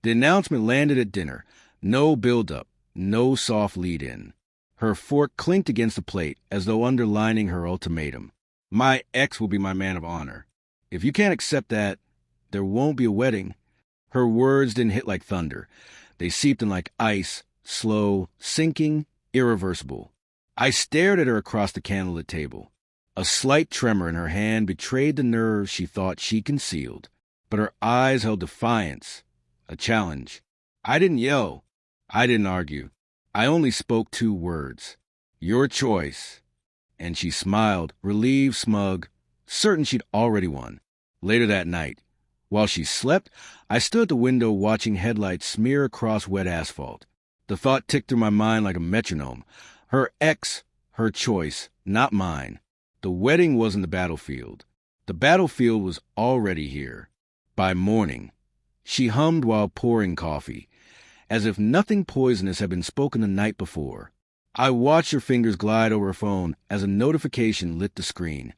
The announcement landed at dinner. No build-up, no soft lead-in. Her fork clinked against the plate as though underlining her ultimatum. My ex will be my man of honor. If you can't accept that, there won't be a wedding. Her words didn't hit like thunder. They seeped in like ice, slow, sinking, irreversible. I stared at her across the candlelit table. A slight tremor in her hand betrayed the nerves she thought she concealed, but her eyes held defiance, a challenge. I didn't yell. I didn't argue. I only spoke 2 words. Your choice. And she smiled, relieved, smug, certain she'd already won. Later that night, while she slept, I stood at the window watching headlights smear across wet asphalt. The thought ticked through my mind like a metronome. Her ex, her choice, not mine. The wedding wasn't the battlefield. The battlefield was already here. By morning, she hummed while pouring coffee, as if nothing poisonous had been spoken the night before. I watched her fingers glide over her phone as a notification lit the screen.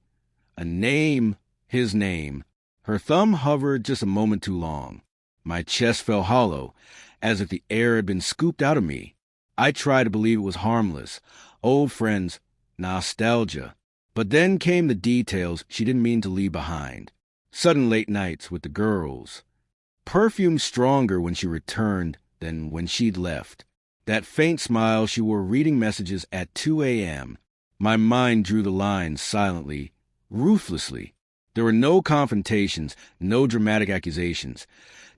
A name, his name. Her thumb hovered just a moment too long. My chest felt hollow, as if the air had been scooped out of me. I tried to believe it was harmless. Old friends, nostalgia. But then came the details she didn't mean to leave behind. Sudden late nights with the girls. Perfume stronger when she returned than when she'd left. That faint smile she wore reading messages at 2 a.m. My mind drew the lines silently, ruthlessly. There were no confrontations, no dramatic accusations.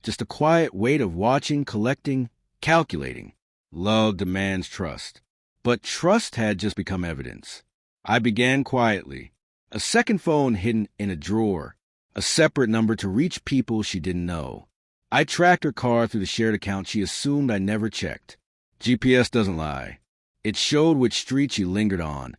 Just a quiet weight of watching, collecting, calculating. Love demands trust. But trust had just become evidence. I began quietly. A second phone hidden in a drawer. A separate number to reach people she didn't know. I tracked her car through the shared account she assumed I never checked. GPS doesn't lie. It showed which street she lingered on,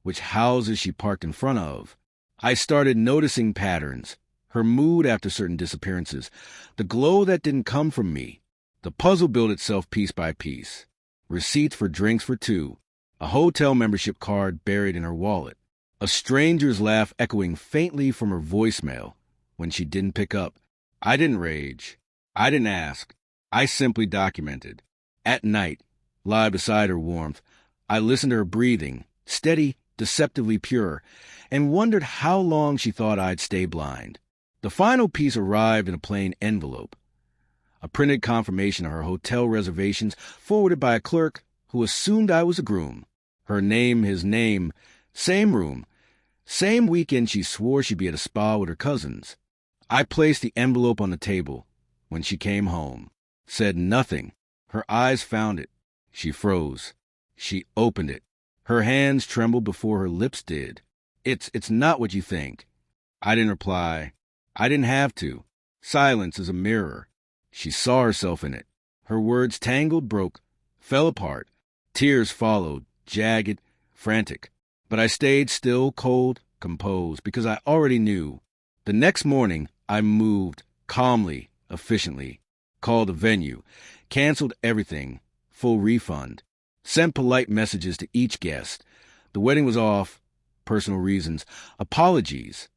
which houses she parked in front of. I started noticing patterns, her mood after certain disappearances, the glow that didn't come from me. The puzzle built itself piece by piece. Receipts for drinks for 2, a hotel membership card buried in her wallet, a stranger's laugh echoing faintly from her voicemail when she didn't pick up. I didn't rage. I didn't ask. I simply documented. At night, lie beside her warmth, I listened to her breathing, steady, deceptively pure, and wondered how long she thought I'd stay blind. The final piece arrived in a plain envelope. A printed confirmation of her hotel reservations forwarded by a clerk who assumed I was a groom. Her name, his name, same room, same weekend she swore she'd be at a spa with her cousins. I placed the envelope on the table when she came home, said nothing. Her eyes found it. She froze. She opened it. Her hands trembled before her lips did. It's not what you think. I didn't reply. I didn't have to. Silence is a mirror. She saw herself in it. Her words tangled, broke, fell apart. Tears followed, jagged, frantic. But I stayed still, cold, composed, because I already knew. The next morning, I moved, calmly, efficiently, called the venue, canceled everything, full refund, sent polite messages to each guest. The wedding was off, personal reasons, apologies.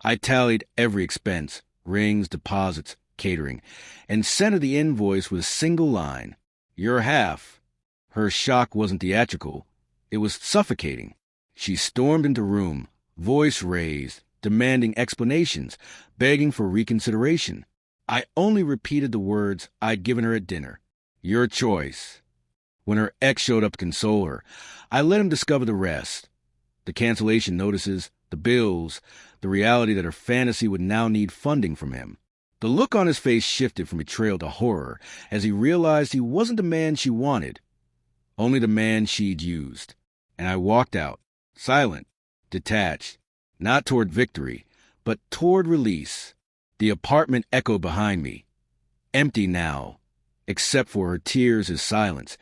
I tallied every expense, rings, deposits, catering, and sent her the invoice with a single line. Your half. Her shock wasn't theatrical. It was suffocating. She stormed into room, voice raised, demanding explanations, begging for reconsideration. I only repeated the words I'd given her at dinner. Your choice. When her ex showed up to console her, I let him discover the rest. The cancellation notices, the bills, the reality that her fantasy would now need funding from him. The look on his face shifted from betrayal to horror as he realized he wasn't the man she wanted, only the man she'd used. And I walked out, silent, detached, not toward victory, but toward release. The apartment echoed behind me, empty now, except for her tears, his silence,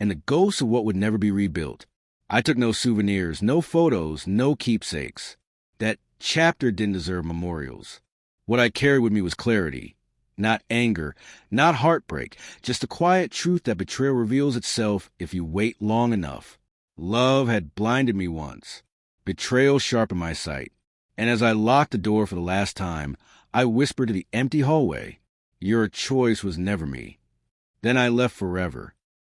and the ghosts of what would never be rebuilt. I took no souvenirs, no photos, no keepsakes. That chapter didn't deserve memorials. What I carried with me was clarity, not anger, not heartbreak, just the quiet truth that betrayal reveals itself if you wait long enough. Love had blinded me once. Betrayal sharpened my sight. And as I locked the door for the last time, I whispered to the empty hallway, your choice was never me. Then I left forever.